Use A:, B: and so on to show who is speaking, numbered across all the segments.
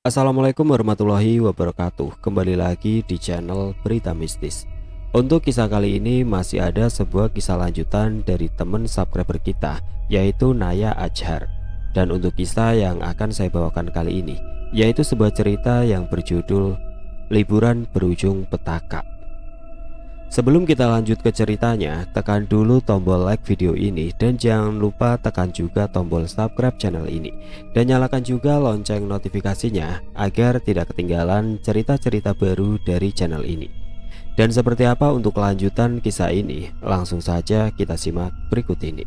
A: Assalamualaikum warahmatullahi wabarakatuh. Kembali lagi di channel Berita Mistis. Untuk kisah kali ini masih ada sebuah kisah lanjutan dari teman subscriber kita, yaitu Naya Ajhar. Dan untuk kisah yang akan saya bawakan kali ini, yaitu sebuah cerita yang berjudul Liburan Berujung Petaka. Sebelum kita lanjut ke ceritanya, tekan dulu tombol like video ini dan jangan lupa tekan juga tombol subscribe channel ini dan nyalakan juga lonceng notifikasinya agar tidak ketinggalan cerita-cerita baru dari channel ini. Dan seperti apa untuk kelanjutan kisah ini? Langsung saja kita simak berikut ini.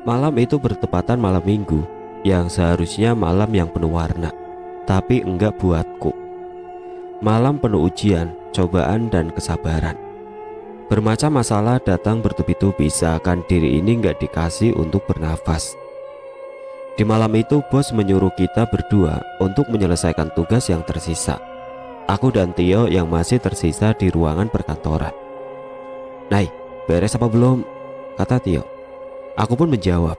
A: Malam itu bertepatan malam minggu yang seharusnya malam yang penuh warna, tapi enggak buatku. Malam penuh ujian, cobaan dan kesabaran. Bermacam masalah datang bertubi-tubi seakan diri ini enggak dikasih untuk bernafas. Di malam itu bos menyuruh kita berdua untuk menyelesaikan tugas yang tersisa. Aku dan Tio yang masih tersisa di ruangan perkantoran. "Nay, beres apa belum?" kata Tio. Aku pun menjawab,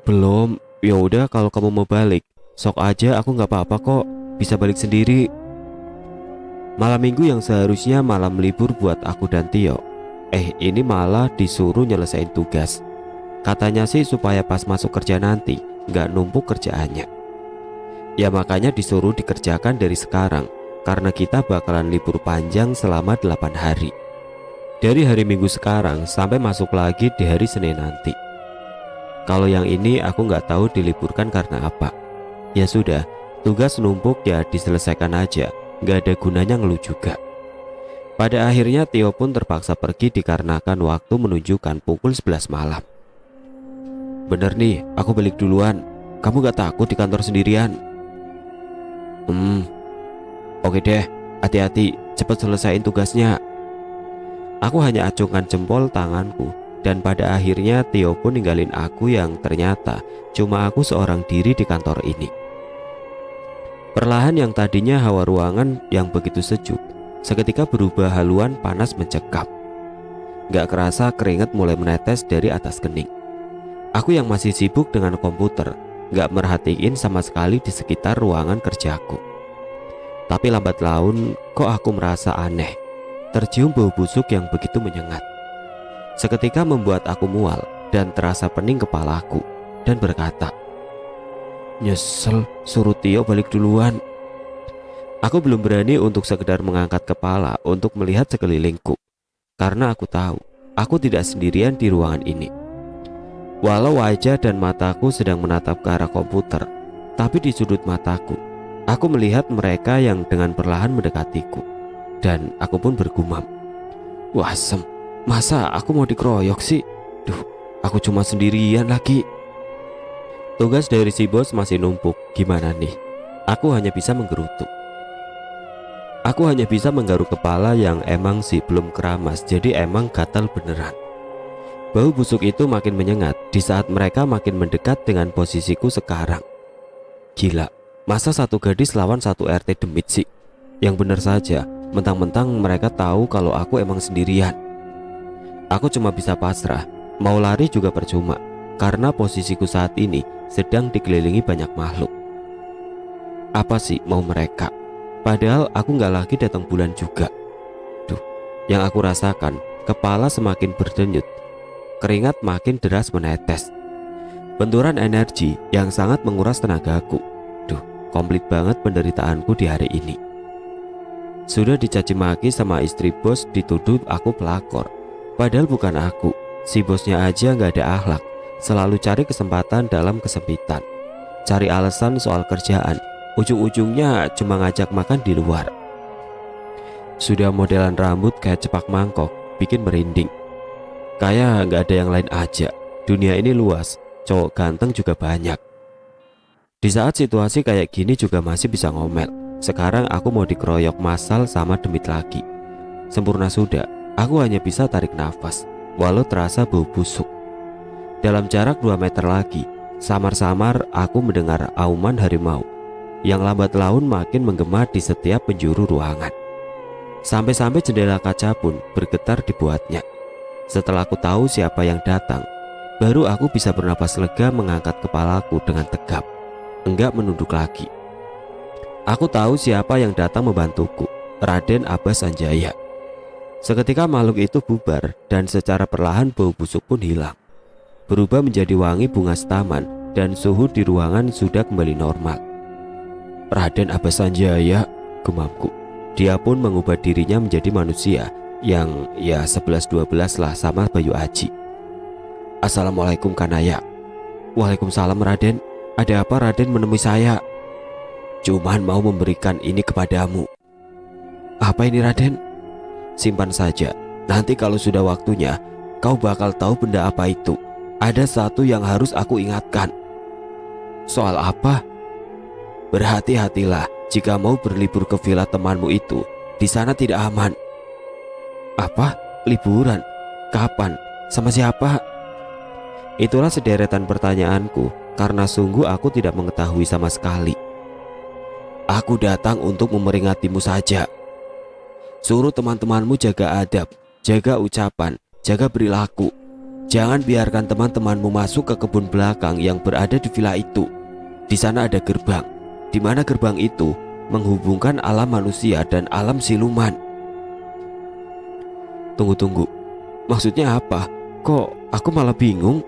A: "Belum, ya udah kalau kamu mau balik, sok aja, aku nggak apa-apa kok, bisa balik sendiri." Malam minggu yang seharusnya malam libur buat aku dan Tio, ini malah disuruh nyelesain tugas. Katanya sih supaya pas masuk kerja nanti nggak numpuk kerjaannya. Ya makanya disuruh dikerjakan dari sekarang, karena kita bakalan libur panjang selama 8 hari. Dari hari Minggu sekarang sampai masuk lagi di hari Senin nanti. Kalau yang ini aku nggak tahu diliburkan karena apa. Ya sudah, tugas numpuk ya diselesaikan aja, nggak ada gunanya ngeluh juga. Pada akhirnya Tio pun terpaksa pergi dikarenakan waktu menunjukkan pukul 11 malam. "Bener nih, aku balik duluan. Kamu gak takut di kantor sendirian?" Oke deh, hati-hati, cepet selesaiin tugasnya." Aku hanya acungkan jempol tanganku, dan pada akhirnya Tio pun ninggalin aku yang ternyata cuma aku seorang diri di kantor ini. Perlahan yang tadinya hawa ruangan yang begitu sejuk, seketika berubah haluan panas mencekam. Gak kerasa keringat mulai menetes dari atas kening. Aku yang masih sibuk dengan komputer, gak merhatiin sama sekali di sekitar ruangan kerjaku. Tapi lambat laun kok aku merasa aneh. Tercium bau busuk yang begitu menyengat. Seketika membuat aku mual dan terasa pening kepalaku dan berkata, "Nyesel suruh Tio balik duluan." Aku belum berani untuk sekedar mengangkat kepala untuk melihat sekelilingku, karena aku tahu aku tidak sendirian di ruangan ini. Walau wajah dan mataku sedang menatap ke arah komputer, tapi di sudut mataku aku melihat mereka yang dengan perlahan mendekatiku. Dan aku pun bergumam, "Wah Sem, masa aku mau dikeroyok sih? Duh, aku cuma sendirian lagi." Tugas dari si bos masih numpuk, gimana nih? Aku hanya bisa menggerutu. Aku hanya bisa menggaruk kepala yang emang sih belum keramas, jadi emang gatal beneran. Bau busuk itu makin menyengat di saat mereka makin mendekat dengan posisiku sekarang. Gila, masa satu gadis lawan satu RT demit sih? Yang bener saja, mentang-mentang mereka tahu kalau aku emang sendirian. Aku cuma bisa pasrah, mau lari juga percuma, karena posisiku saat ini sedang dikelilingi banyak makhluk. Apa sih mau mereka? Padahal aku nggak lagi datang bulan juga. Duh, yang aku rasakan, kepala semakin berdenyut, keringat makin deras menetes. Benturan energi yang sangat menguras tenagaku. Duh, komplit banget penderitaanku di hari ini. Sudah dicaci maki sama istri bos, dituduh aku pelakor. Padahal bukan aku, si bosnya aja gak ada akhlak, selalu cari kesempatan dalam kesempitan, cari alasan soal kerjaan, ujung-ujungnya cuma ngajak makan di luar. Sudah modelan rambut kayak cepak mangkok, bikin merinding. Kayak gak ada yang lain aja, dunia ini luas, cowok ganteng juga banyak. Di saat situasi kayak gini juga masih bisa ngomel. Sekarang aku mau dikeroyok massal sama demit lagi. Sempurna sudah, aku hanya bisa tarik nafas. walau terasa bau busuk. Dalam jarak 2 meter lagi, samar-samar aku mendengar auman harimau yang lambat laun makin menggema di setiap penjuru ruangan. Sampai-sampai jendela kaca pun bergetar dibuatnya. Setelah aku tahu siapa yang datang, baru aku bisa bernapas lega mengangkat kepalaku dengan tegap, enggak menunduk lagi. Aku tahu siapa yang datang membantuku, Raden Abbas Sanjaya. Seketika makhluk itu bubar dan secara perlahan bau busuk pun hilang, berubah menjadi wangi bunga setaman dan suhu di ruangan sudah kembali normal. Raden Abbas Sanjaya, gemamku. Dia pun mengubah dirinya menjadi manusia yang ya 11-12 lah sama Bayu Aji. Assalamualaikum Kanaya. Waalaikumsalam Raden. Ada apa Raden menemui saya? Cuman mau memberikan ini kepadamu. Apa ini Raden? Simpan saja. Nanti kalau sudah waktunya, kau bakal tahu benda apa itu. Ada satu yang harus aku ingatkan. Soal apa? Berhati-hatilah jika mau berlibur ke villa temanmu itu. Di sana tidak aman. Apa? Liburan? Kapan? Sama siapa? Itulah sederetan pertanyaanku, karena sungguh aku tidak mengetahui sama sekali. Aku datang untuk memperingatimu saja. Suruh teman-temanmu jaga adab, jaga ucapan, jaga perilaku. Jangan biarkan teman-temanmu masuk ke kebun belakang yang berada di villa itu. Di sana ada gerbang, di mana gerbang itu menghubungkan alam manusia dan alam siluman. Tunggu, maksudnya apa? Kok aku malah bingung?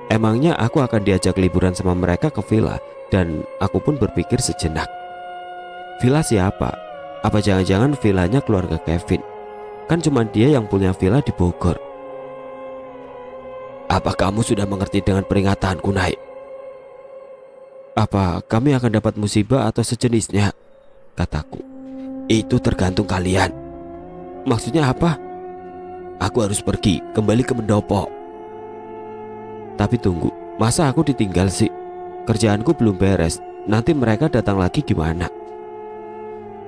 A: Emangnya aku akan diajak liburan sama mereka ke villa? Dan aku pun berpikir sejenak. Villa siapa? Apa jangan-jangan villanya keluarga Kevin? Kan cuma dia yang punya villa di Bogor. Apa kamu sudah mengerti dengan peringatanku, Naik? Apa kami akan dapat musibah atau sejenisnya? Kataku. Itu tergantung kalian. Maksudnya apa? Aku harus pergi, kembali ke pendopo. Tapi tunggu, masa aku ditinggal sih? Kerjaanku belum beres, nanti mereka datang lagi gimana?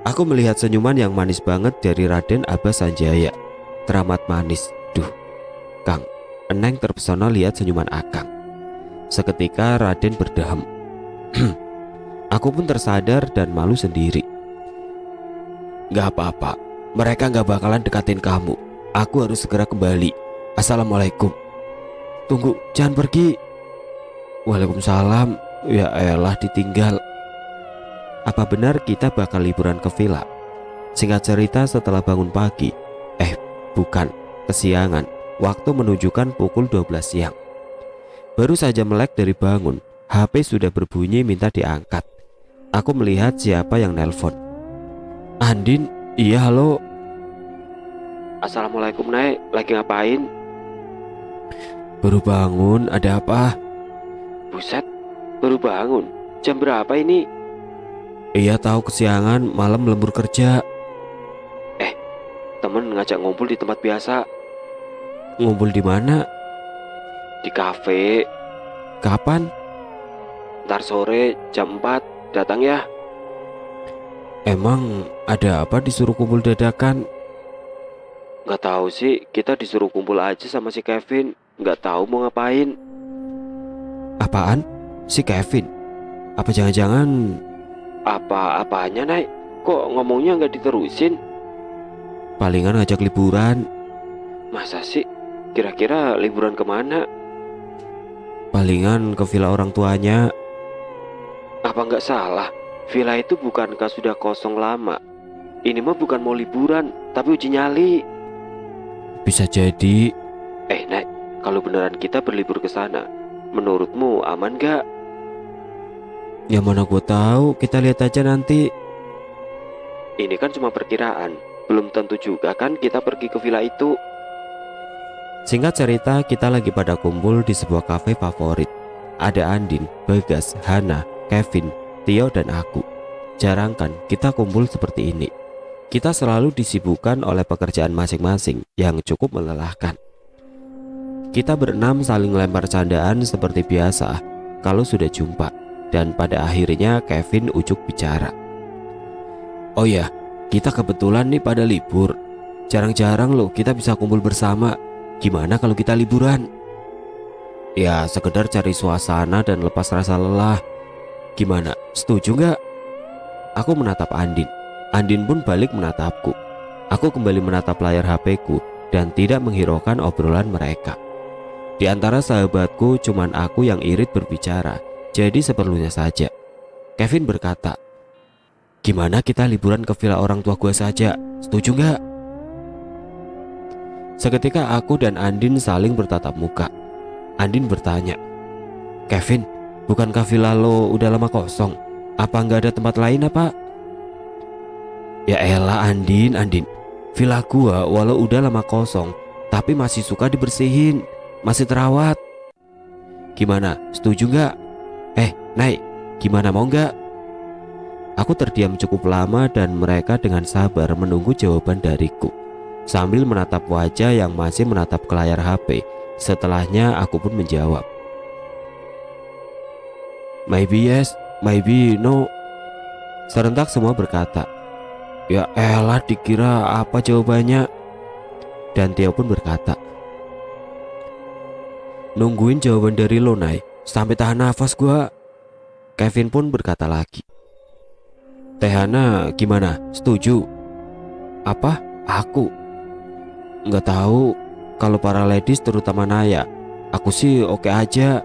A: Aku melihat senyuman yang manis banget dari Raden Abbas Sanjaya. Teramat manis. Duh, Kang, Eneng terpesona lihat senyuman Akang. Seketika Raden berdehem. Aku pun tersadar dan malu sendiri. Gak apa-apa, mereka gak bakalan dekatin kamu. Aku harus segera kembali. Assalamualaikum. Tunggu, jangan pergi. Waalaikumsalam. Ya elah, ditinggal. Apa benar kita bakal liburan ke villa? Singkat cerita, setelah bangun pagi, bukan, kesiangan. Waktu menunjukkan pukul 12 siang. Baru saja melek dari bangun, HP sudah berbunyi minta diangkat. Aku melihat siapa yang nelpon. Andin, iya halo. Assalamualaikum Nay, lagi ngapain? Baru bangun, ada apa? Buset, baru bangun? Jam berapa ini? Iya tahu kesiangan, malam lembur kerja. Temen ngajak ngumpul di tempat biasa. Ngumpul di mana? Di kafe. Kapan? Ntar sore jam 4, datang ya. Emang ada apa disuruh kumpul dadakan? Gak tahu sih, kita disuruh kumpul aja sama si Kevin. Gak tahu mau ngapain. Apaan? Si Kevin? Apa jangan-jangan... Apa-apanya Nay? Kok ngomongnya gak diterusin? Palingan ngajak liburan. Masa sih? Kira-kira liburan kemana? Palingan ke villa orang tuanya. Apa nggak salah? Villa itu bukankah sudah kosong lama? Ini mah bukan mau liburan, tapi uji nyali. Bisa jadi. Nay, kalau beneran kita berlibur ke sana, menurutmu aman gak? Ya mana gue tahu, kita lihat aja nanti. Ini kan cuma perkiraan, belum tentu juga kan kita pergi ke villa itu. Singkat cerita, kita lagi pada kumpul di sebuah kafe favorit. Ada Andin, Bagas, Hana, Kevin, Tio dan aku. Jarang kan kita kumpul seperti ini. Kita selalu disibukkan oleh pekerjaan masing-masing yang cukup melelahkan. Kita berenam saling lempar candaan seperti biasa kalau sudah jumpa. Dan pada akhirnya Kevin ujuk bicara. Oh ya, kita kebetulan nih pada libur. Jarang-jarang loh kita bisa kumpul bersama. Gimana kalau kita liburan? Ya sekedar cari suasana dan lepas rasa lelah. Gimana? Setuju nggak? Aku menatap Andin. Andin pun balik menatapku. Aku kembali menatap layar HP-ku dan tidak menghiraukan obrolan mereka. Di antara sahabatku cuman aku yang irit berbicara, jadi seperlunya saja. Kevin berkata, "Gimana kita liburan ke villa orang tua gua saja? Setuju nggak?" Seketika aku dan Andin saling bertatap muka. Andin bertanya, "Kevin, bukankah villa lo udah lama kosong? Apa nggak ada tempat lain apa?" Ya elah Andin, villa gua walau udah lama kosong, tapi masih suka dibersihin, masih terawat. Gimana, setuju nggak? Naik, gimana mau nggak? Aku terdiam cukup lama dan mereka dengan sabar menunggu jawaban dariku, sambil menatap wajah yang masih menatap ke layar HP. Setelahnya aku pun menjawab, "Maybe yes, maybe no." Serentak semua berkata, "Ya elah, dikira apa jawabannya?" Dan Theo pun berkata, "Nungguin jawaban dari lo, Nay, sampai tahan nafas gua." Kevin pun berkata lagi, "Tehana gimana? Setuju?" "Apa? Aku? Nggak tahu. Kalau para ladies terutama Naya, aku sih oke aja.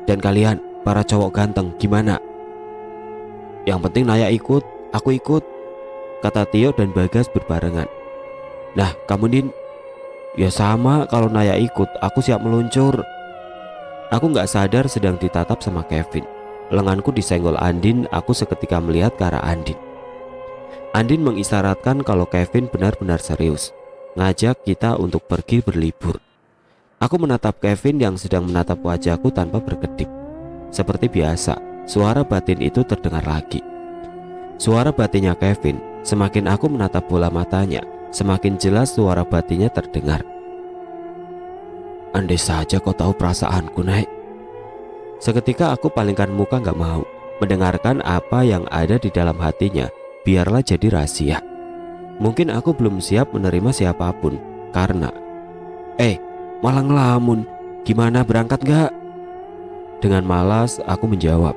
A: Dan kalian, para cowok ganteng, gimana?" "Yang penting Naya ikut, aku ikut," kata Tio dan Bagas berbarengan. "Nah, kamu Din?" "Ya sama, kalau Naya ikut, aku siap meluncur." Aku nggak sadar sedang ditatap sama Kevin. Lenganku disenggol Andin, aku seketika melihat ke arah Andin. Andin mengisyaratkan kalau Kevin benar-benar serius, ngajak kita untuk pergi berlibur. Aku menatap Kevin yang sedang menatap wajahku tanpa berkedip. Seperti biasa, suara batin itu terdengar lagi. Suara batinnya Kevin, semakin aku menatap bola matanya, semakin jelas suara batinnya terdengar. "Andai saja kau tahu perasaanku, Nay." Seketika aku palingkan muka gak mau mendengarkan apa yang ada di dalam hatinya, biarlah jadi rahasia. Mungkin aku belum siap menerima siapapun karena malah ngelamun. "Gimana, berangkat gak?" Dengan malas aku menjawab,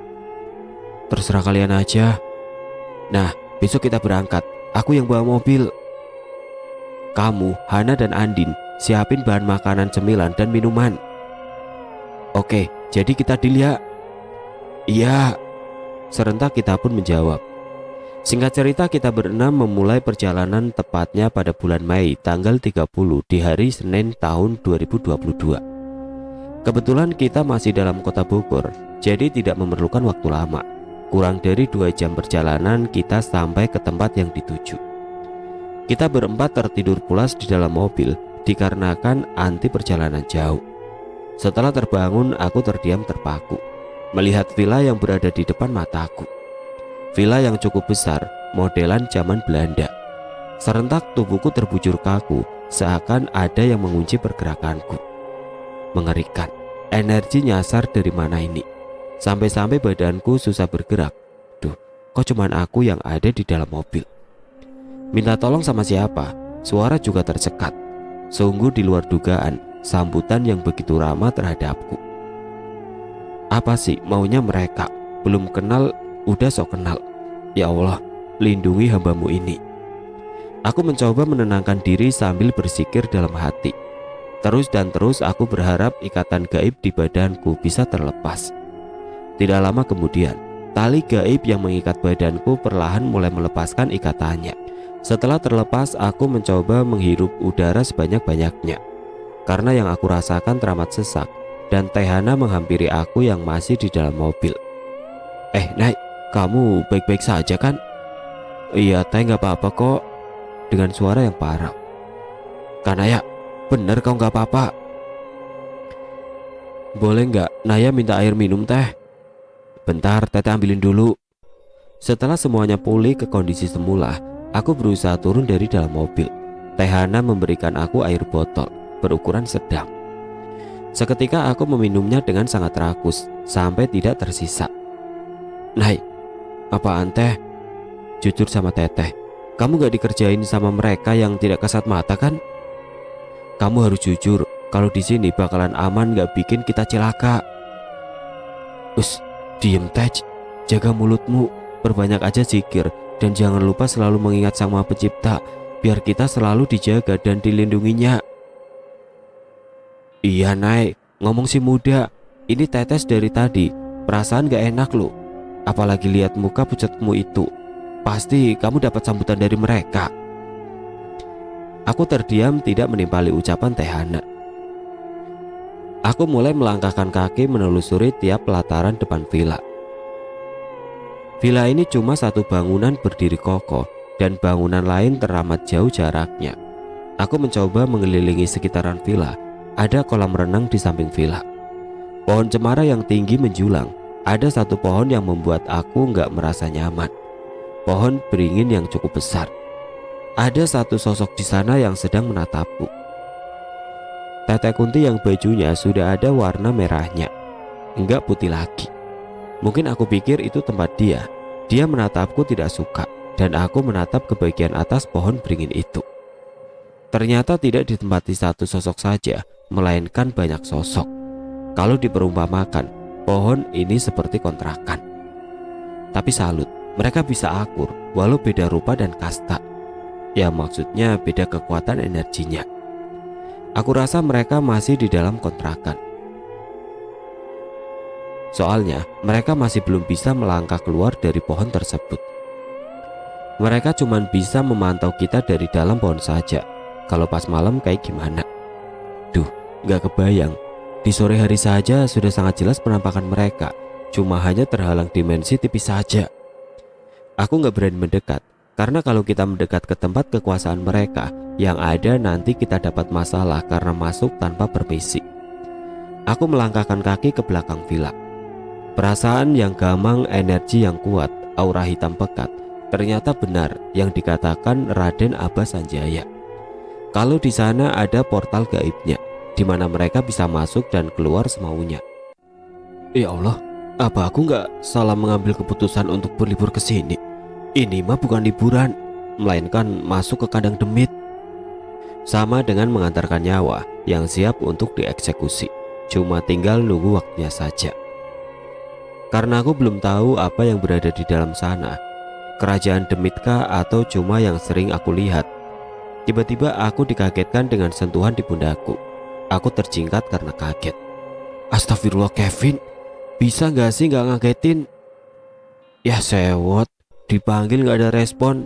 A: "Terserah kalian aja." "Nah, besok kita berangkat, aku yang bawa mobil. Kamu, Hana dan Andin siapin bahan makanan, cemilan dan minuman." "Oke, jadi kita deal ya?" "Iya." Serentak kita pun menjawab. Singkat cerita, kita berenam memulai perjalanan tepatnya pada bulan Mei tanggal 30 di hari Senin tahun 2022. Kebetulan kita masih dalam kota Bogor, jadi tidak memerlukan waktu lama. Kurang dari 2 jam perjalanan kita sampai ke tempat yang dituju. Kita berempat tertidur pulas di dalam mobil dikarenakan anti perjalanan jauh. Setelah terbangun, aku terdiam terpaku melihat villa yang berada di depan mataku. Villa yang cukup besar, modelan zaman Belanda. Serentak tubuhku terbujur kaku, seakan ada yang mengunci pergerakanku. Mengerikan, energi nyasar dari mana ini? Sampai-sampai badanku susah bergerak. Duh, kok cuman aku yang ada di dalam mobil? Minta tolong sama siapa? Suara juga tercekat. Sungguh di luar dugaan, sambutan yang begitu ramah terhadapku. Apa sih maunya mereka? Belum kenal udah sok kenal. Ya Allah, lindungi hambamu ini. Aku mencoba menenangkan diri sambil bersikir dalam hati. Terus dan terus aku berharap ikatan gaib di badanku bisa terlepas. Tidak lama kemudian, tali gaib yang mengikat badanku perlahan mulai melepaskan ikatannya. Setelah terlepas, aku mencoba menghirup udara sebanyak-banyaknya. Karena yang aku rasakan teramat sesak, dan Tehana menghampiri aku yang masih di dalam mobil. Nay, kamu baik-baik saja kan?" "Iya Teh, gak apa-apa kok," dengan suara yang parau. "Kanaya, bener kau gak apa-apa?" "Boleh gak Naya minta air minum Teh?" "Bentar, Teteh ambilin dulu." Setelah semuanya pulih ke kondisi semula, aku berusaha turun dari dalam mobil. Tehana memberikan aku air botol berukuran sedang. Seketika aku meminumnya dengan sangat rakus sampai tidak tersisa. "Nay, apaan Teh? Jujur sama Teteh, Kamu gak dikerjain sama mereka yang tidak kasat mata kan? Kamu harus jujur kalau di sini bakalan aman gak bikin kita celaka. Us, diem Tej, jaga mulutmu, perbanyak aja zikir, dan jangan lupa selalu mengingat Sang Maha Pencipta, biar kita selalu dijaga dan dilindunginya. Iya Nay, ngomong si muda, ini tetes dari tadi, perasaan gak enak loh. Apalagi lihat muka pucatmu itu, pasti kamu dapat sambutan dari mereka. Aku terdiam tidak menimpali ucapan Tehana. Aku mulai melangkahkan kaki menelusuri tiap pelataran depan villa. Villa ini cuma satu bangunan berdiri kokoh dan bangunan lain teramat jauh jaraknya. Aku mencoba mengelilingi sekitaran villa. Ada kolam renang di samping villa. Pohon cemara yang tinggi menjulang. Ada satu pohon yang membuat aku nggak merasa nyaman. Pohon beringin yang cukup besar. Ada satu sosok di sana yang sedang menatapku. Tete Kunti yang bajunya sudah ada warna merahnya, enggak putih lagi. Mungkin aku pikir itu tempat dia. Dia menatapku tidak suka, dan aku menatap ke bagian atas pohon beringin itu. Ternyata tidak ditempati satu sosok saja, melainkan banyak sosok. Kalau diperumpamakan, pohon ini seperti kontrakan. Tapi salut, mereka bisa akur walau beda rupa dan kasta. Ya maksudnya beda kekuatan energinya. Aku rasa mereka masih di dalam kontrakan. Soalnya mereka masih belum bisa melangkah keluar dari pohon tersebut. Mereka cuma bisa memantau kita dari dalam pohon saja. Kalau pas malam kayak gimana? Duh, gak kebayang. Di sore hari saja sudah sangat jelas penampakan mereka. Cuma hanya terhalang dimensi tipis saja. Aku gak berani mendekat. Karena kalau kita mendekat ke tempat kekuasaan mereka, yang ada nanti kita dapat masalah karena masuk tanpa permisi. Aku melangkahkan kaki ke belakang villa. Perasaan yang gamang, energi yang kuat, aura hitam pekat. Ternyata benar yang dikatakan Raden Abbas Sanjaya. Kalau di sana ada portal gaibnya, di mana mereka bisa masuk dan keluar semaunya. Ya Allah, apa aku nggak salah mengambil keputusan untuk berlibur ke sini? Ini mah bukan liburan, melainkan masuk ke kandang demit. Sama dengan mengantarkan nyawa yang siap untuk dieksekusi. Cuma tinggal nunggu waktunya saja. Karena aku belum tahu apa yang berada di dalam sana, kerajaan demitkah atau cuma yang sering aku lihat. Tiba-tiba aku dikagetkan dengan sentuhan di pundakku. Aku terjingkat karena kaget. Astagfirullah Kevin, bisa gak sih gak ngagetin? Ya sewot, dipanggil gak ada respon.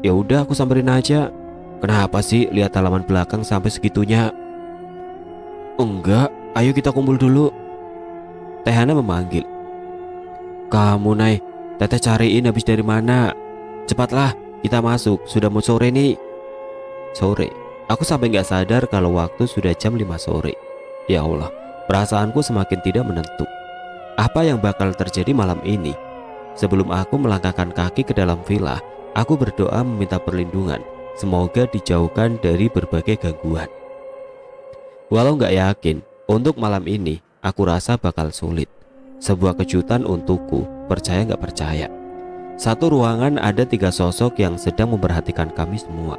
A: Ya udah aku samperin aja. Kenapa sih lihat halaman belakang sampai segitunya? Enggak, ayo kita kumpul dulu. Tehana memanggil. Kamu Nay, Teteh cariin habis dari mana? Cepatlah, kita masuk, sudah mau sore nih. Sore, aku sampai gak sadar kalau waktu sudah jam 5 sore. Ya Allah, perasaanku semakin tidak menentu. Apa yang bakal terjadi malam ini? Sebelum aku melangkahkan kaki ke dalam villa, aku berdoa meminta perlindungan. Semoga dijauhkan dari berbagai gangguan. Walau gak yakin, untuk malam ini aku rasa bakal sulit. Sebuah kejutan untukku, percaya gak percaya. Satu ruangan ada 3 sosok yang sedang memperhatikan kami semua.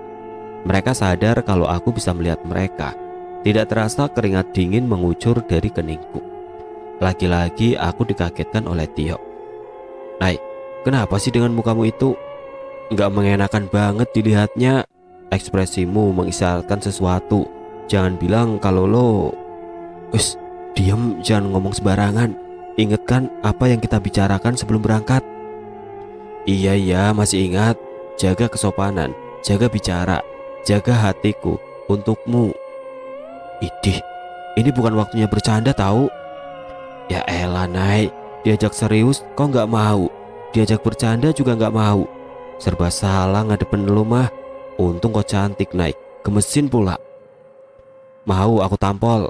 A: Mereka sadar kalau aku bisa melihat mereka. Tidak terasa keringat dingin mengucur dari keningku. Lagi-lagi aku dikagetkan oleh Tio. Nay, kenapa sih dengan mukamu itu? Nggak mengenakan banget dilihatnya. Ekspresimu mengisyaratkan sesuatu. Jangan bilang kalau lo... Us, diam, jangan ngomong sembarangan. Ingatkan apa yang kita bicarakan sebelum berangkat. Iya, masih ingat. Jaga kesopanan, jaga bicara, jaga hatiku untukmu. Idih, ini bukan waktunya bercanda tahu. Ya elah Nay, diajak serius kok nggak mau, diajak bercanda juga nggak mau. Serba salah ngadepin lu mah. Untung kau cantik Nay, gemesin pula. Mau aku tampol.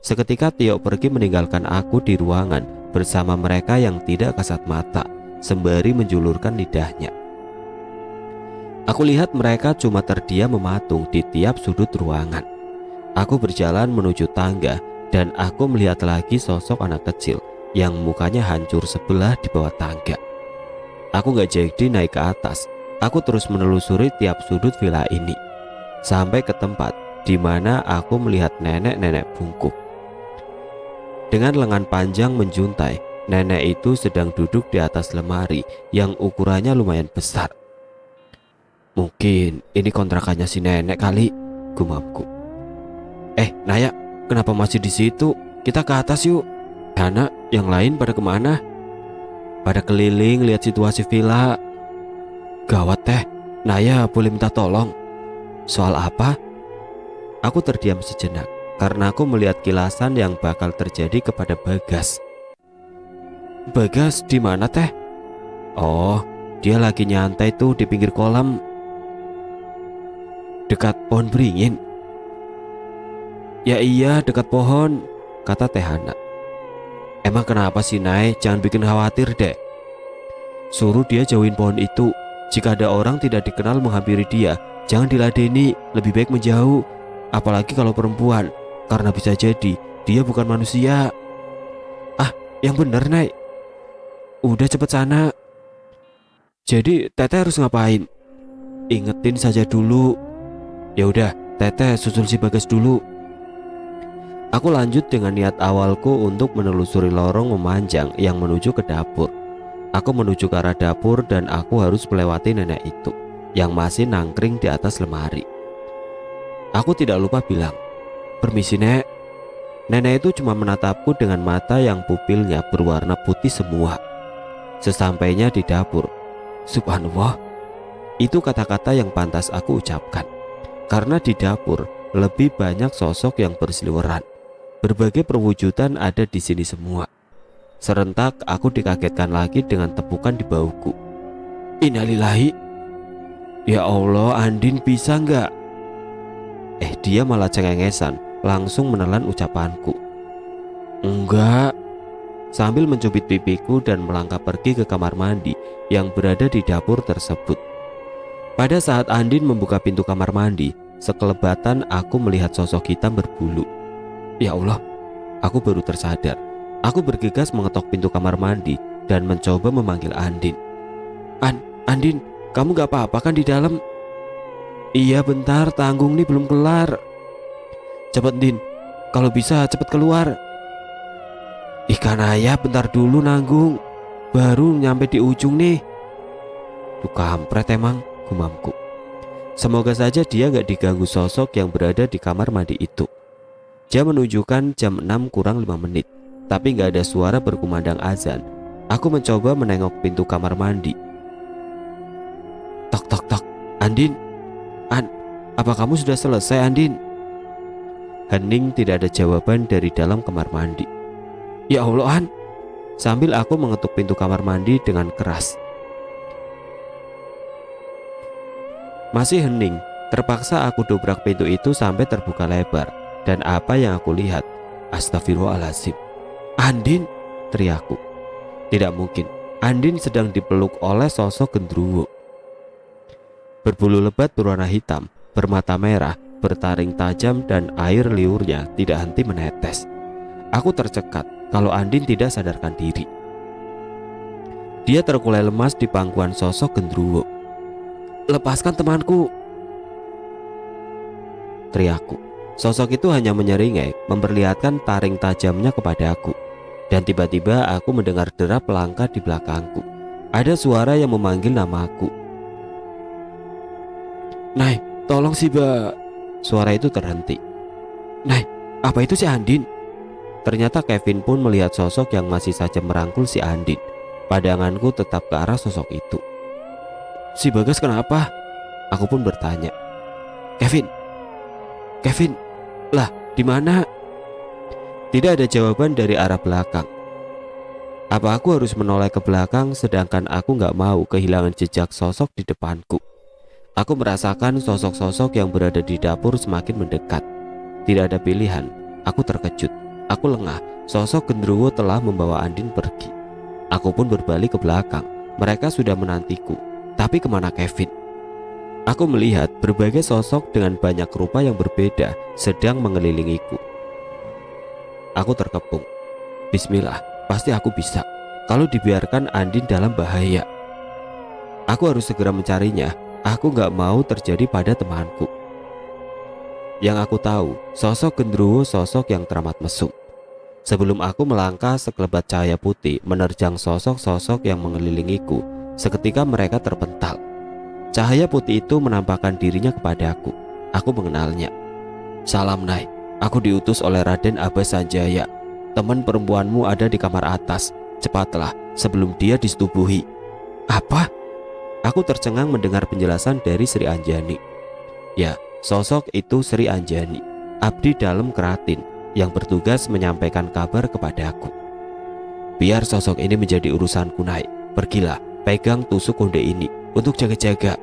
A: Seketika Tio pergi meninggalkan aku di ruangan bersama mereka yang tidak kasat mata, sembari menjulurkan lidahnya. Aku lihat mereka cuma terdiam mematung di tiap sudut ruangan. Aku berjalan menuju tangga dan aku melihat lagi sosok anak kecil yang mukanya hancur sebelah di bawah tangga. Aku gak jadi naik ke atas Aku terus menelusuri tiap sudut villa ini, sampai ke tempat di mana aku melihat nenek-nenek bungkuk. Dengan lengan panjang menjuntai, nenek itu sedang duduk di atas lemari yang ukurannya lumayan besar. Mungkin ini kontrakannya si nenek kali, gumamku. Naya, kenapa masih di situ? Kita ke atas yuk. Anak yang lain pada kemana? Pada keliling lihat situasi villa. Gawat teh, Naya boleh minta tolong. Soal apa? Aku terdiam sejenak karena aku melihat kilasan yang bakal terjadi kepada Bagas. Bagas di mana teh? Oh, dia lagi nyantai tuh di pinggir kolam, dekat pohon beringin. Ya iya, dekat pohon, kata Teh Hana. Emang kenapa sih Nay? Jangan bikin khawatir deh. Suruh dia jauhin pohon itu. Jika ada orang tidak dikenal menghampiri dia, jangan diladeni, lebih baik menjauh. Apalagi kalau perempuan, karena bisa jadi dia bukan manusia. Ah, yang bener Nay. Udah cepet sana. Jadi Teteh harus ngapain? Ingetin saja dulu. Ya udah, Teteh susul si Bagas dulu. Aku lanjut dengan niat awalku untuk menelusuri lorong memanjang yang menuju ke dapur. Aku menuju ke arah dapur dan aku harus melewati nenek itu yang masih nangkring di atas lemari. Aku tidak lupa bilang, "Permisi Nek." Nenek itu cuma menatapku dengan mata yang pupilnya berwarna putih semua. Sesampainya di dapur, subhanallah, itu kata-kata yang pantas aku ucapkan. Karena di dapur lebih banyak sosok yang berseliweran. Berbagai perwujudan ada di sini semua. Serentak aku dikagetkan lagi dengan tepukan di bahuku. Innalillahi. Ya Allah, Andin bisa nggak? Dia malah cengengesan, langsung menelan ucapanku. Enggak. Sambil mencubit pipiku dan melangkah pergi ke kamar mandi yang berada di dapur tersebut. Pada saat Andin membuka pintu kamar mandi, sekelebatan aku melihat sosok hitam berbulu. Ya Allah, aku baru tersadar. Aku bergegas mengetok pintu kamar mandi dan mencoba memanggil Andin. Andin, kamu gak apa-apa kan di dalam? Iya bentar, tanggung nih belum kelar. Cepet Din, kalau bisa cepet keluar. Ikan ayah bentar dulu nanggung, baru nyampe di ujung nih. Tuh kampret emang, gumamku. Semoga saja dia gak diganggu sosok yang berada di kamar mandi itu. Jam menunjukkan jam 6 kurang 5 menit, tapi gak ada suara berkumandang azan. Aku mencoba menengok pintu kamar mandi. Tok tok tok. Andin, apa kamu sudah selesai Andin? Hening tidak ada jawaban dari dalam kamar mandi. Ya Allah An, sambil aku mengetuk pintu kamar mandi dengan keras. Masih hening, terpaksa aku dobrak pintu itu sampai terbuka lebar. Dan apa yang aku lihat, astagfirullahaladzim. Andin, teriakku. Tidak mungkin, Andin sedang dipeluk oleh sosok gendruwo. Berbulu lebat berwarna hitam, bermata merah, bertaring tajam dan air liurnya tidak henti menetes. Aku tercekat kalau Andin tidak sadarkan diri. Dia terkulai lemas di pangkuan sosok gendruwo. Lepaskan temanku, teriakku. Sosok itu hanya menyeringai, memperlihatkan taring tajamnya kepadaku. Dan tiba-tiba aku mendengar derap langkah di belakangku. Ada suara yang memanggil namaku. Nay, tolong si Ba. Suara itu terhenti. Nay, apa itu si Andin? Ternyata Kevin pun melihat sosok yang masih saja merangkul si Andin. Pandanganku tetap ke arah sosok itu. Si Bagas kenapa? Aku pun bertanya. Kevin, lah di mana? Tidak ada jawaban dari arah belakang. Apa aku harus menoleh ke belakang sedangkan aku gak mau kehilangan jejak sosok di depanku? Aku merasakan sosok-sosok yang berada di dapur semakin mendekat. Tidak ada pilihan, aku terkejut. Aku lengah, sosok gendruwo telah membawa Andin pergi. Aku pun berbalik ke belakang. Mereka sudah menantiku. Tapi kemana Kevin? Aku melihat berbagai sosok dengan banyak rupa yang berbeda sedang mengelilingiku. Aku terkepung. Bismillah, pasti aku bisa. Kalau dibiarkan Andin dalam bahaya. Aku harus segera mencarinya. Aku gak mau terjadi pada temanku. Yang aku tahu, sosok genderuwo sosok yang teramat mesum. Sebelum aku melangkah, sekelebat cahaya putih menerjang sosok-sosok yang mengelilingiku. Seketika mereka terpental. Cahaya putih itu menampakkan dirinya kepadaku. Aku mengenalnya. Salam Nai, aku diutus oleh Raden Abbas Sanjaya. Teman perempuanmu ada di kamar atas. Cepatlah sebelum dia disetubuhi. Apa? Aku tercengang mendengar penjelasan dari Sri Anjani. Ya, sosok itu Sri Anjani, abdi dalam keratin yang bertugas menyampaikan kabar kepadaku. Biar sosok ini menjadi urusanku, Nai. Pergilah, pegang tusuk konde ini untuk jaga-jaga.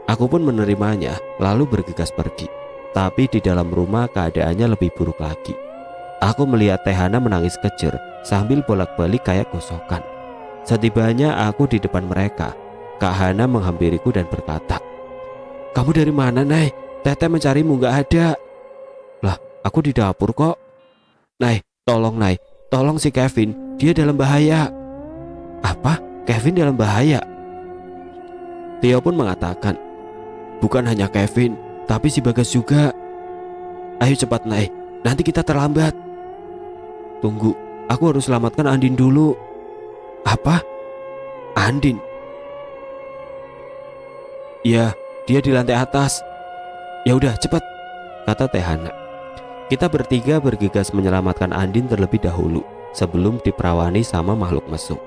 A: Aku pun menerimanya lalu bergegas pergi. Tapi di dalam rumah keadaannya lebih buruk lagi. Aku melihat Tehana menangis kejer sambil bolak-balik kayak gosokan. Setibanya aku di depan mereka, Kak Hana menghampiriku dan berkata, "Kamu dari mana, Nai? Teteh mencarimu gak ada." Lah, aku di dapur kok. Nai, tolong si Kevin, dia dalam bahaya. Apa? Kevin dalam bahaya? Tio pun mengatakan, bukan hanya Kevin, tapi si Bagas juga. Ayo cepat, Nai, nanti kita terlambat. Tunggu, aku harus selamatkan Andin dulu. Apa? Andin? Ya, dia di lantai atas. Ya udah, cepat, kata Tehana. Kita bertiga bergegas menyelamatkan Andin terlebih dahulu sebelum diperawani sama makhluk mesum.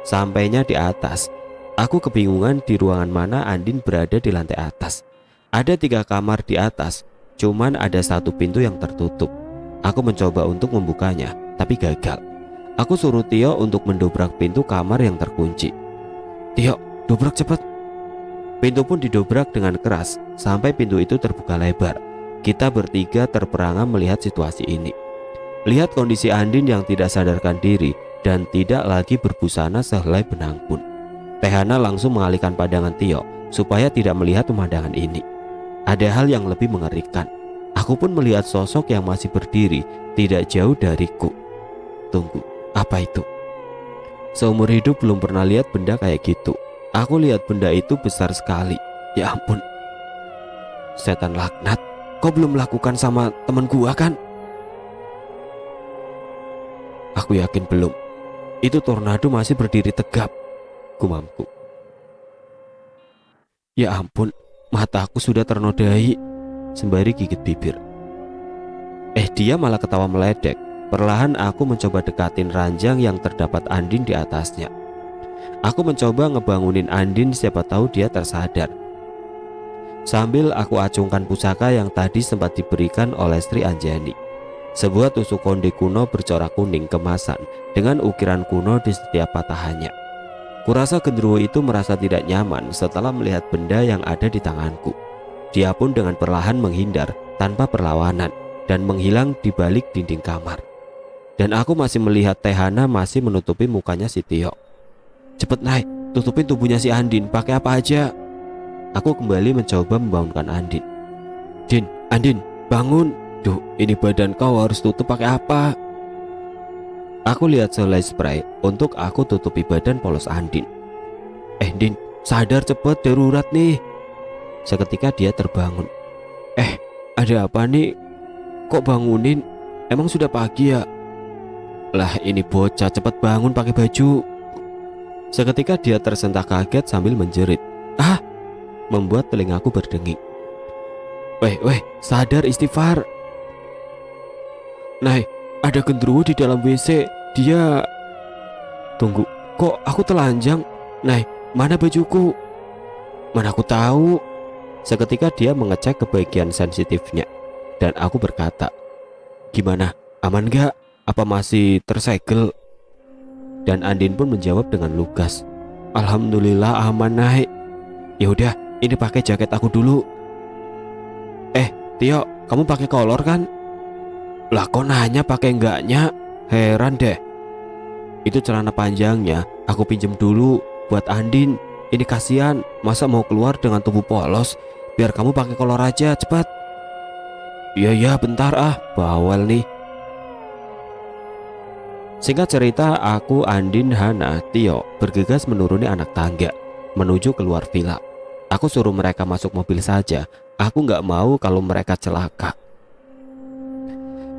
A: Sampainya di atas, aku kebingungan di ruangan mana Andin berada di lantai atas. Ada 3 kamar di atas, cuman ada 1 pintu yang tertutup. Aku mencoba untuk membukanya, tapi gagal. Aku suruh Tio untuk mendobrak pintu kamar yang terkunci. Tio, dobrak cepat. Pintu pun didobrak dengan keras sampai pintu itu terbuka lebar. Kita bertiga terperangah melihat situasi ini. Lihat kondisi Andin yang tidak sadarkan diri dan tidak lagi berbusana sehelai benang pun. Tehana langsung mengalihkan pandangan Tio supaya tidak melihat pemandangan ini. Ada hal yang lebih mengerikan. Aku pun melihat sosok yang masih berdiri tidak jauh dariku. Tunggu, apa itu? Seumur hidup belum pernah lihat benda kayak gitu. Aku lihat benda itu besar sekali. Ya ampun. Setan laknat, kau belum melakukan sama temen gua kan? Aku yakin belum. Itu tornado masih berdiri tegap, gumamku. Ya ampun, mataku sudah ternodai. Sembari gigit bibir. Dia malah ketawa meledek. Perlahan aku mencoba dekatin ranjang yang terdapat Andin di atasnya. Aku mencoba ngebangunin Andin, siapa tahu dia tersadar. Sambil aku acungkan pusaka yang tadi sempat diberikan oleh Sri Anjani. Sebuah tusuk konde kuno bercorak kuning kemasan dengan ukiran kuno di setiap patahannya. Kurasa genderuwo itu merasa tidak nyaman setelah melihat benda yang ada di tanganku. Dia pun dengan perlahan menghindar tanpa perlawanan dan menghilang di balik dinding kamar. Dan aku masih melihat Tehana masih menutupi mukanya si Tio. Cepet Nai, tutupin tubuhnya si Andin, pakai apa aja. Aku kembali mencoba membangunkan Andin. Andin, bangun. Duh, ini badan kau harus tutup pakai apa? Aku lihat selai spray untuk aku tutupi badan polos Andin. Din, sadar cepet, darurat nih. Seketika dia terbangun. Ada apa nih? Kok bangunin? Emang sudah pagi ya? Lah ini bocah, cepet bangun pakai baju. Seketika dia tersentak kaget sambil menjerit. Membuat telingaku berdenging. Weh, sadar, istighfar. Nai, ada genderuwo di dalam WC. Dia... Tunggu, kok aku telanjang? Nai, mana bajuku? Mana aku tahu. Seketika dia mengecek ke bagian sensitifnya. Dan aku berkata, gimana, aman gak? Apa masih tersegel? Dan Andin pun menjawab dengan lugas, alhamdulillah aman, Nai. Yaudah, ini pakai jaket aku dulu. Tio, kamu pakai kolor kan? Lah kok nanya pakai enggaknya? Heran deh. Itu celana panjangnya aku pinjem dulu buat Andin. Ini kasihan, masa mau keluar dengan tubuh polos. Biar kamu pakai kolor aja, cepat. Iya, bentar bawel nih. Singkat cerita, aku, Andin, Hana, Tio bergegas menuruni anak tangga. menuju keluar villa. Aku suruh mereka masuk mobil saja. Aku nggak mau kalau mereka celaka.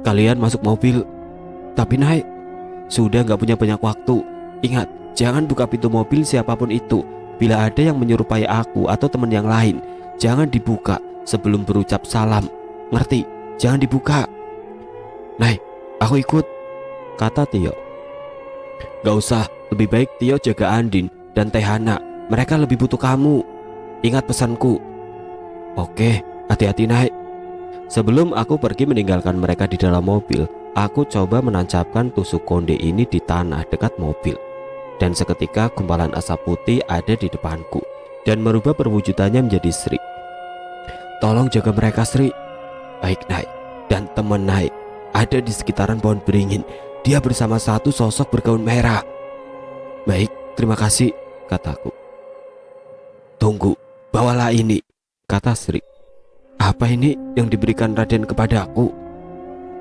A: Kalian masuk mobil. Tapi Nay, sudah nggak punya banyak waktu. Ingat, jangan buka pintu mobil siapapun itu. Bila ada yang menyerupai aku atau teman yang lain, jangan dibuka sebelum berucap salam. Ngerti? Jangan dibuka. Nay, aku ikut, kata Tio. Gak usah, lebih baik Tio jaga Andin dan Tehana. Mereka lebih butuh kamu. Ingat pesanku. Oke, hati-hati Nay. Sebelum aku pergi meninggalkan mereka di dalam mobil, aku coba menancapkan tusuk konde ini di tanah dekat mobil. Dan seketika gumpalan asap putih ada di depanku dan merubah perwujudannya menjadi Sri. Tolong jaga mereka, Sri. Baik, Nay. Dan teman Nay ada di sekitaran pohon beringin. Dia bersama satu sosok bergaun merah. Baik, terima kasih, kataku. Tunggu, bawalah ini, kata Sri. Apa ini yang diberikan Raden kepadaku?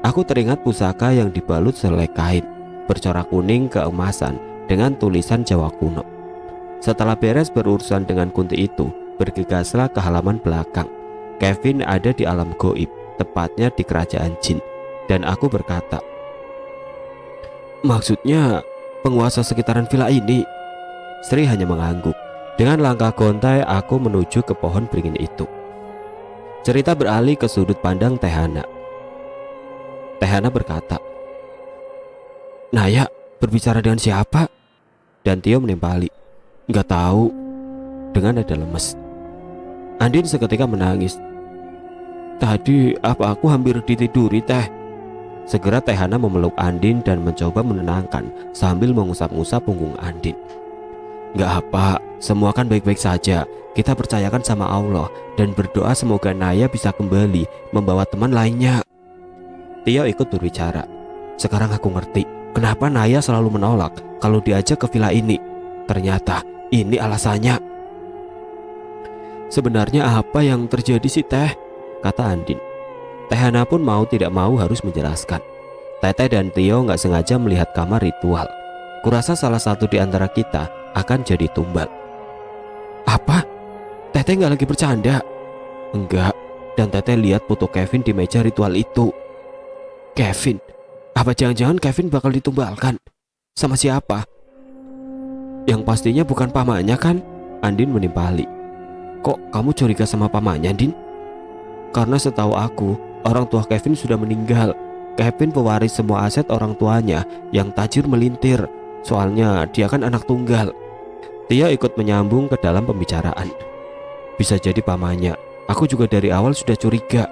A: Aku teringat pusaka yang dibalut selai kain bercorak kuning keemasan dengan tulisan Jawa kuno. Setelah beres berurusan dengan Kunti itu, bergegaslah ke halaman belakang. Kevin ada di alam goib, tepatnya di kerajaan jin. Dan aku berkata, maksudnya penguasa sekitaran villa ini? Sri hanya mengangguk. Dengan langkah gontai aku menuju ke pohon beringin itu. Cerita beralih ke sudut pandang Tehana. Tehana berkata, Naya, berbicara dengan siapa? Dan Tio menimpali, Nggak tahu, dengan nada lemes. Andin seketika menangis. Tadi apa aku hampir ditiduri, Teh? Segera Tehana memeluk Andin dan mencoba menenangkan sambil mengusap-ngusap punggung Andin. Nggak apa, semua kan baik-baik saja. Kita percayakan sama Allah dan berdoa semoga Naya bisa kembali membawa teman lainnya. Tio ikut berbicara. Sekarang aku ngerti kenapa Naya selalu menolak kalau diajak ke villa ini. Ternyata ini alasannya. Sebenarnya apa yang terjadi sih, Teh? Kata Andin. Tehana pun mau tidak mau harus menjelaskan. Teteh dan Tio nggak sengaja melihat kamar ritual. Kurasa salah satu di antara kita akan jadi tumbal. Apa? Teteh nggak lagi bercanda? Enggak. Dan Teteh lihat foto Kevin di meja ritual itu. Kevin? Apa jangan-jangan Kevin bakal ditumbalkan? Sama siapa? Yang pastinya bukan pamannya kan? Andin menimpali. Kok kamu curiga sama pamannya, Din? Karena setahu aku, orang tua Kevin sudah meninggal. Kevin pewaris semua aset orang tuanya yang tajir melintir. Soalnya dia kan anak tunggal. Tio ikut menyambung ke dalam pembicaraan. Bisa jadi pamannya. Aku juga dari awal sudah curiga.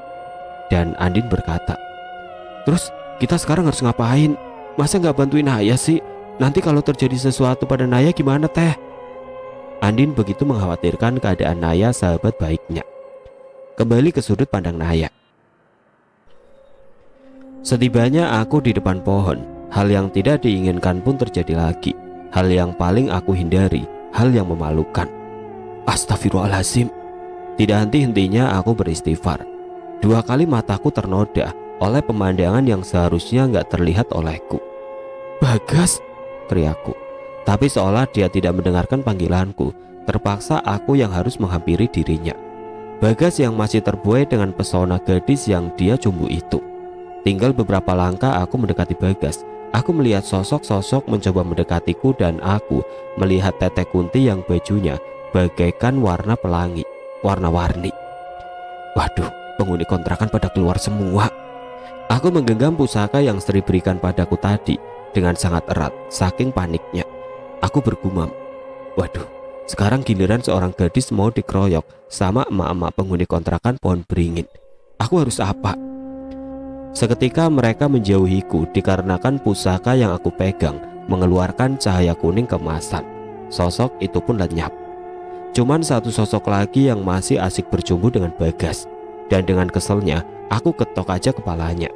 A: Dan Andin berkata, terus kita sekarang harus ngapain? Masa nggak bantuin Naya sih? Nanti kalau terjadi sesuatu pada Naya gimana, Teh? Andin begitu mengkhawatirkan keadaan Naya, sahabat baiknya. Kembali ke sudut pandang Naya. Setibanya aku di depan pohon, hal yang tidak diinginkan pun terjadi lagi. Hal yang paling aku hindari, hal yang memalukan. Astagfirullahaladzim. Tidak henti-hentinya aku beristighfar. 2 kali mataku ternoda oleh pemandangan yang seharusnya nggak terlihat olehku. Bagas, teriakku. Tapi seolah dia tidak mendengarkan panggilanku, terpaksa aku yang harus menghampiri dirinya. Bagas yang masih terbuai dengan pesona gadis yang dia cumbu itu. Tinggal beberapa langkah aku mendekati Bagas. Aku melihat sosok-sosok mencoba mendekatiku dan aku melihat Teteh Kunti yang bajunya bagaikan warna pelangi, warna-warni. Waduh, penghuni kontrakan pada keluar semua. Aku menggenggam pusaka yang Sri berikan padaku tadi dengan sangat erat, saking paniknya. Aku bergumam, waduh, sekarang giliran seorang gadis mau dikeroyok sama emak-emak penghuni kontrakan pohon beringin. Aku harus apa? Seketika mereka menjauhiku dikarenakan pusaka yang aku pegang mengeluarkan cahaya kuning keemasan. Sosok itu pun lenyap. Cuman satu sosok lagi yang masih asik bercumbu dengan Bagas. Dan dengan keselnya, aku ketok aja kepalanya.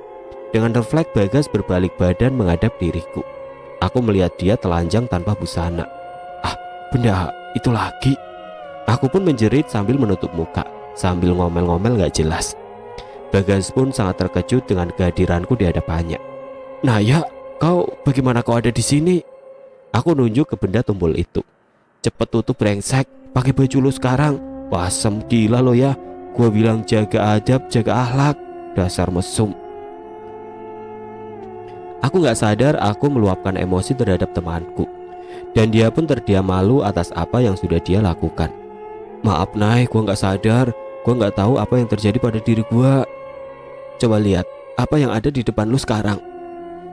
A: Dengan refleks Bagas berbalik badan menghadap diriku. Aku melihat dia telanjang tanpa busana. Ah, benda itu lagi. Aku pun menjerit sambil menutup muka, sambil ngomel-ngomel gak jelas. Bagas pun sangat terkejut dengan kehadiranku di hadapannya. Naya, bagaimana kau ada di sini? Aku nunjuk ke benda tumpul itu. Cepet tutup brengsek, pakai baju lu sekarang. Wasem gila lo ya. Gua bilang jaga adab, jaga akhlak. Dasar mesum. Aku gak sadar aku meluapkan emosi terhadap temanku, dan dia pun terdiam malu atas apa yang sudah dia lakukan. Maaf Nay, gua gak sadar. Gua gak tahu apa yang terjadi pada diri gua. Coba lihat apa yang ada di depan lu sekarang.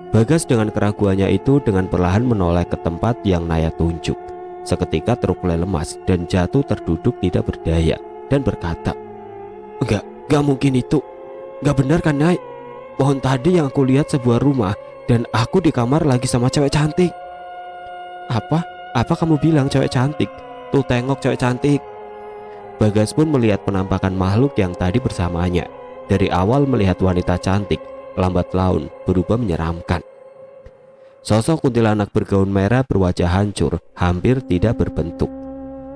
A: Bagas dengan keraguannya itu dengan perlahan menoleh ke tempat yang Naya tunjuk. Seketika terkulai lemas dan jatuh terduduk tidak berdaya dan berkata, Enggak mungkin itu. Enggak benar kan Nay? Pohon tadi yang aku lihat sebuah rumah dan aku di kamar lagi sama cewek cantik. Apa? Apa kamu bilang cewek cantik? Tuh tengok cewek cantik. Bagas pun melihat penampakan makhluk yang tadi bersamanya. Dari awal melihat wanita cantik, lambat laun berubah menyeramkan. Sosok kuntilanak bergaun merah berwajah hancur, hampir tidak berbentuk,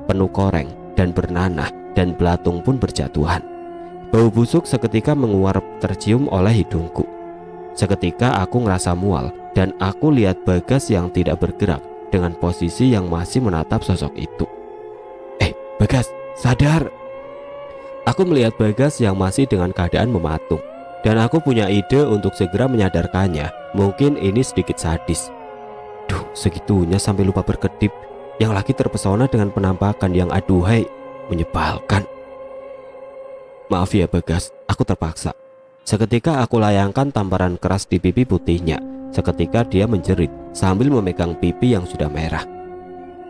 A: penuh koreng dan bernanah, dan belatung pun berjatuhan. Bau busuk seketika menguap tercium oleh hidungku. Seketika aku ngerasa mual dan aku lihat Bagas yang tidak bergerak dengan posisi yang masih menatap sosok itu. Bagas, sadar. Aku melihat Bagas yang masih dengan keadaan mematung, dan aku punya ide untuk segera menyadarkannya. Mungkin ini sedikit sadis. Duh, segitunya sampai lupa berkedip. Yang laki terpesona dengan penampakan yang aduhai, menyebalkan. Maaf ya Bagas, aku terpaksa. Seketika aku layangkan tamparan keras di pipi putihnya. Seketika dia menjerit sambil memegang pipi yang sudah merah.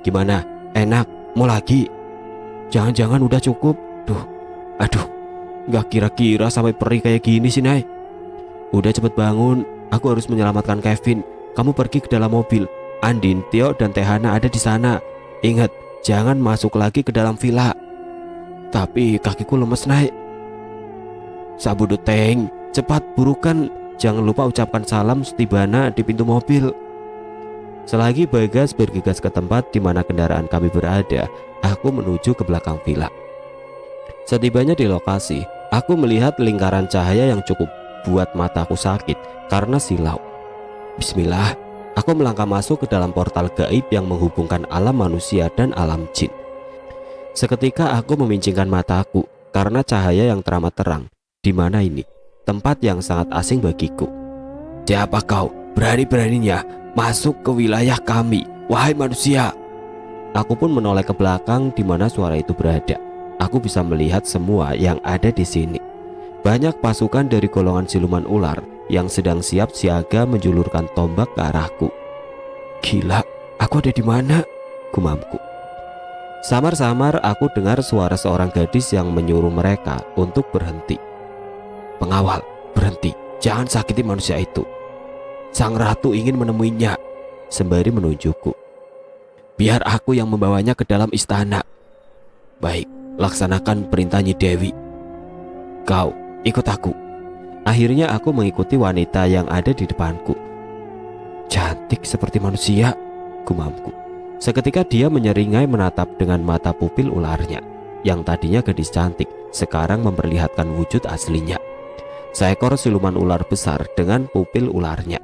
A: Gimana? Enak? Mau lagi? Jangan-jangan udah cukup. Aduh, gak kira-kira sampai perih kayak gini sih Nay. Udah cepet bangun, aku harus menyelamatkan Kevin. Kamu pergi ke dalam mobil. Andin, Tio, dan Tehana ada di sana. Ingat, jangan masuk lagi ke dalam villa. Tapi kakiku lemes Nay. Sabudu Teng, cepat burukan. Jangan lupa ucapkan salam setibana di pintu mobil. Selagi Bagas bergegas ke tempat di mana kendaraan kami berada, aku menuju ke belakang villa. Setibanya di lokasi, aku melihat lingkaran cahaya yang cukup buat mataku sakit karena silau. Bismillah, aku melangkah masuk ke dalam portal gaib yang menghubungkan alam manusia dan alam jin. Seketika aku memincingkan mataku karena cahaya yang teramat terang. Di mana ini? Tempat yang sangat asing bagiku. Siapa kau? Berani-beraninya masuk ke wilayah kami, wahai manusia. Aku pun menoleh ke belakang di mana suara itu berada. Aku bisa melihat semua yang ada di sini. Banyak pasukan dari golongan siluman ular yang sedang siap siaga menjulurkan tombak ke arahku. Gila, aku ada di mana? Gumamku. Samar-samar aku dengar suara seorang gadis yang menyuruh mereka untuk berhenti. Pengawal, berhenti, jangan sakiti manusia itu. Sang ratu ingin menemuinya, sembari menunjukku. Biar aku yang membawanya ke dalam istana. Baik, laksanakan perintah Nyi Dewi. Kau ikut aku. Akhirnya aku mengikuti wanita yang ada di depanku. Cantik seperti manusia, gumamku. Seketika dia menyeringai menatap dengan mata pupil ularnya. Yang tadinya gadis cantik, sekarang memperlihatkan wujud aslinya. Seekor siluman ular besar dengan pupil ularnya.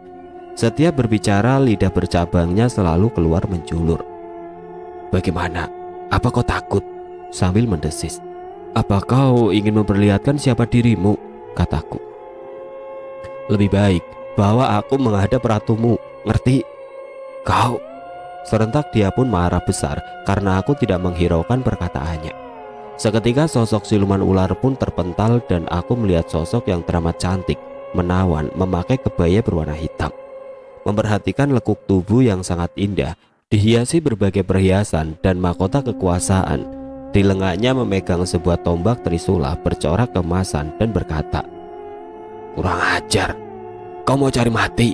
A: Setiap berbicara, lidah bercabangnya selalu keluar menjulur. Bagaimana? Apa kau takut? Sambil mendesis. Apa kau ingin memperlihatkan siapa dirimu? Kataku. Lebih baik bawa aku menghadap ratumu, ngerti? Kau. Serentak dia pun marah besar karena aku tidak menghiraukan perkataannya. Seketika sosok siluman ular pun terpental dan aku melihat sosok yang teramat cantik, menawan, memakai kebaya berwarna hitam. Memperhatikan lekuk tubuh yang sangat indah, dihiasi berbagai perhiasan dan mahkota kekuasaan. Di lengannya memegang sebuah tombak trisula bercorak kemasan dan berkata, kurang ajar, kau mau cari mati?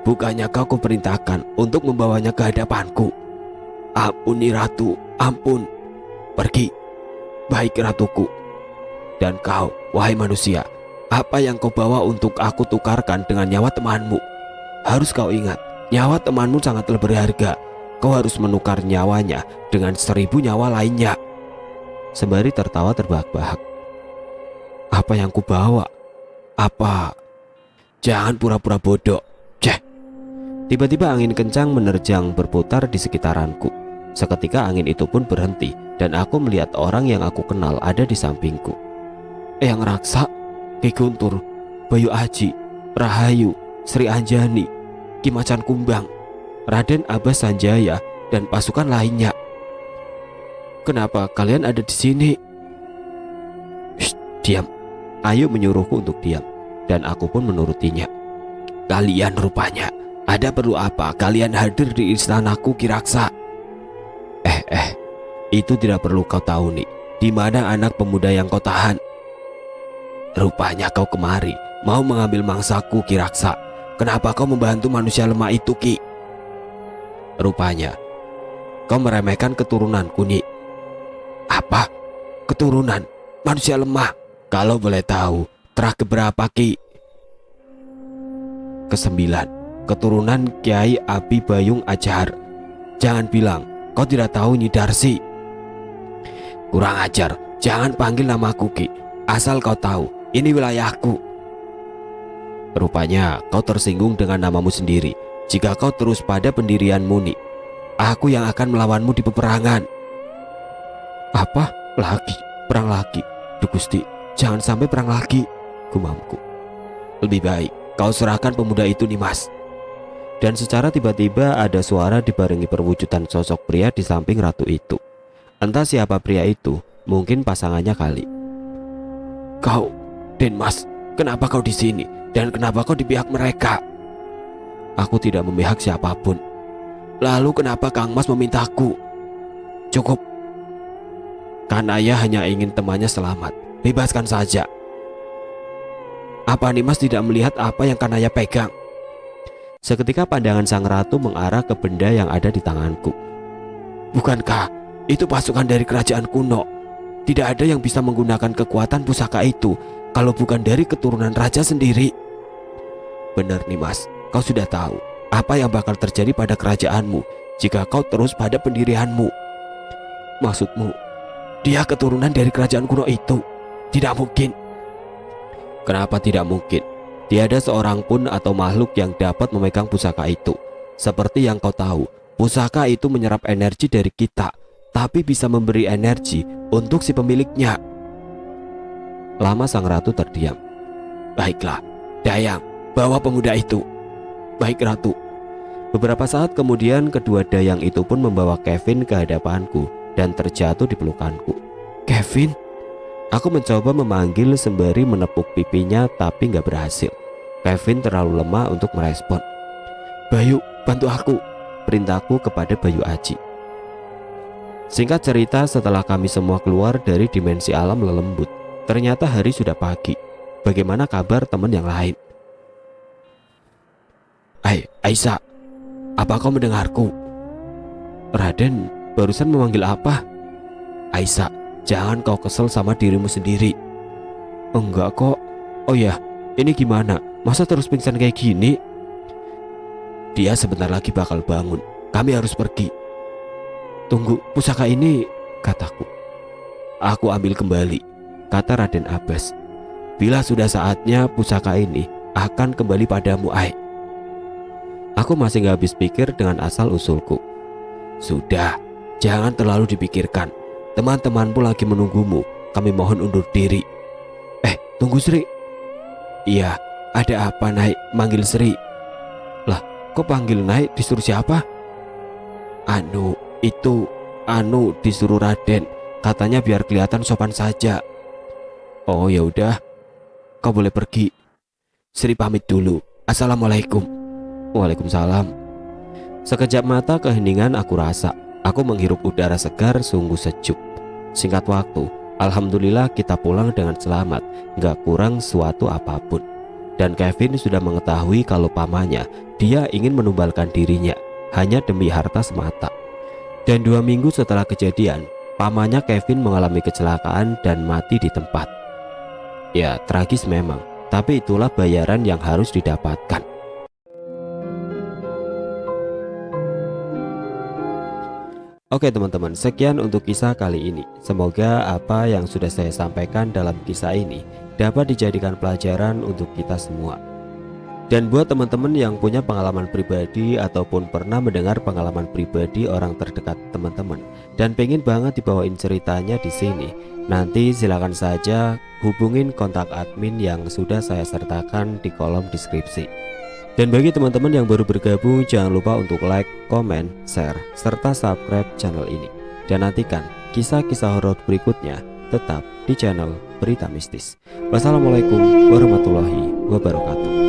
A: Bukannya kau kuperintahkan untuk membawanya ke hadapanku? Ampuni ratu, ampun. Pergi. Baik ratuku. Dan kau, wahai manusia, apa yang kau bawa untuk aku tukarkan dengan nyawa temanmu? Harus kau ingat, nyawa temanmu sangatlah berharga. Kau harus menukar nyawanya dengan 1000 nyawa lainnya. Sembari tertawa terbahak-bahak. Apa yang kubawa? Apa? Jangan pura-pura bodoh. Ceh. Tiba-tiba angin kencang menerjang berputar di sekitaranku. Seketika angin itu pun berhenti dan aku melihat orang yang aku kenal ada di sampingku. Eyang Raksa, Ki Guntur, Bayu Aji, Rahayu, Sri Anjani, Ki Macan Kumbang, Raden Abbas Sanjaya, dan pasukan lainnya. Kenapa kalian ada di sini? Shh, diam. Ayu menyuruhku untuk diam, dan aku pun menurutinya. Kalian rupanya. Ada perlu apa kalian hadir di istanaku, Ki Raksa? Itu tidak perlu kau tahu nih. Di mana anak pemuda yang kau tahan? Rupanya kau kemari mau mengambil mangsaku, Ki Raksa. Kenapa kau membantu manusia lemah itu, Ki? Rupanya kau meremehkan keturunanku, Ni. Apa? Keturunan manusia lemah? Kalau boleh tahu, terah keberapa, Ki? Ke-9. Keturunan Kiai Abi Bayung Ajar. Jangan bilang kau tidak tahu Nyi Darsi. Kurang ajar, jangan panggil namaku, Ki. Asal kau tahu, ini wilayahku. Rupanya kau tersinggung dengan namamu sendiri. Jika kau terus pada pendirianmu, Ni, aku yang akan melawanmu di peperangan. Apa? Lagi? Perang lagi? Duh Gusti, jangan sampai perang lagi, gumamku. Lebih baik kau serahkan pemuda itu, Nimas. Dan secara tiba-tiba ada suara dibarengi perwujudan sosok pria di samping ratu itu. Entah siapa pria itu, mungkin pasangannya kali. Kau, Denmas, kenapa kau di sini? Dan kenapa kau di pihak mereka? Aku tidak memihak siapapun. Lalu kenapa Kang Mas memintaku? Cukup. Kanaya hanya ingin temannya selamat. Bebaskan saja. Apa Nimas tidak melihat apa yang Kanaya pegang? Seketika pandangan sang ratu mengarah ke benda yang ada di tanganku. Bukankah itu pasukan dari kerajaan kuno? Tidak ada yang bisa menggunakan kekuatan pusaka itu kalau bukan dari keturunan raja sendiri. Benar Nimas, kau sudah tahu apa yang bakal terjadi pada kerajaanmu jika kau terus pada pendirianmu. Maksudmu, dia keturunan dari kerajaan kuno itu? Tidak mungkin. Kenapa tidak mungkin? Tiada seorang pun atau makhluk yang dapat memegang pusaka itu. Seperti yang kau tahu, pusaka itu menyerap energi dari kita, tapi bisa memberi energi untuk si pemiliknya. Lama sang ratu terdiam. Baiklah, Dayang, bawa pemuda itu. Baik Ratu. Beberapa saat kemudian kedua Dayang itu pun membawa Kevin ke hadapanku dan terjatuh di pelukanku. Kevin? Aku mencoba memanggil sembari menepuk pipinya tapi gak berhasil. Kevin terlalu lemah untuk merespon. Bayu, bantu aku, perintahku kepada Bayu Aji. Singkat cerita, setelah kami semua keluar dari dimensi alam lelembut, ternyata hari sudah pagi. Bagaimana kabar teman yang lain? Aisyah, apa kau mendengarku? Raden barusan memanggil apa? Aisyah, jangan kau kesel sama dirimu sendiri. Enggak kok. Oh ya, ini gimana? Masa terus pingsan kayak gini? Dia sebentar lagi bakal bangun. Kami harus pergi. Tunggu, pusaka ini, kataku. Aku ambil kembali, kata Raden Abbas. Bila sudah saatnya pusaka ini akan kembali padamu, Ai. Aku masih gak habis pikir dengan asal usulku. Sudah, jangan terlalu dipikirkan. Teman-teman pun lagi menunggumu. Kami mohon undur diri. Tunggu Sri. Iya, ada apa Naik manggil Sri? Lah, kok panggil Naik disuruh siapa? Itu disuruh Raden. Katanya biar kelihatan sopan saja. Oh ya udah, kau boleh pergi. Sri pamit dulu. Assalamualaikum. Waalaikumsalam. Sekejap mata keheningan aku rasa. Aku menghirup udara segar sungguh sejuk. Singkat waktu, alhamdulillah kita pulang dengan selamat, gak kurang suatu apapun. Dan Kevin sudah mengetahui kalau pamannya, dia ingin menumbalkan dirinya hanya demi harta semata. Dan 2 minggu setelah kejadian, pamannya Kevin mengalami kecelakaan dan mati di tempat. Ya, tragis memang, tapi itulah bayaran yang harus didapatkan. Oke teman-teman, sekian untuk kisah kali ini. Semoga apa yang sudah saya sampaikan dalam kisah ini dapat dijadikan pelajaran untuk kita semua. Dan buat teman-teman yang punya pengalaman pribadi ataupun pernah mendengar pengalaman pribadi orang terdekat teman-teman dan pengen banget dibawain ceritanya di sini, nanti silakan saja hubungin kontak admin yang sudah saya sertakan di kolom deskripsi. Dan bagi teman-teman yang baru bergabung, jangan lupa untuk like, komen, share, serta subscribe channel ini. Dan nantikan kisah-kisah horor berikutnya tetap di channel Berita Mistis. Wassalamualaikum warahmatullahi wabarakatuh.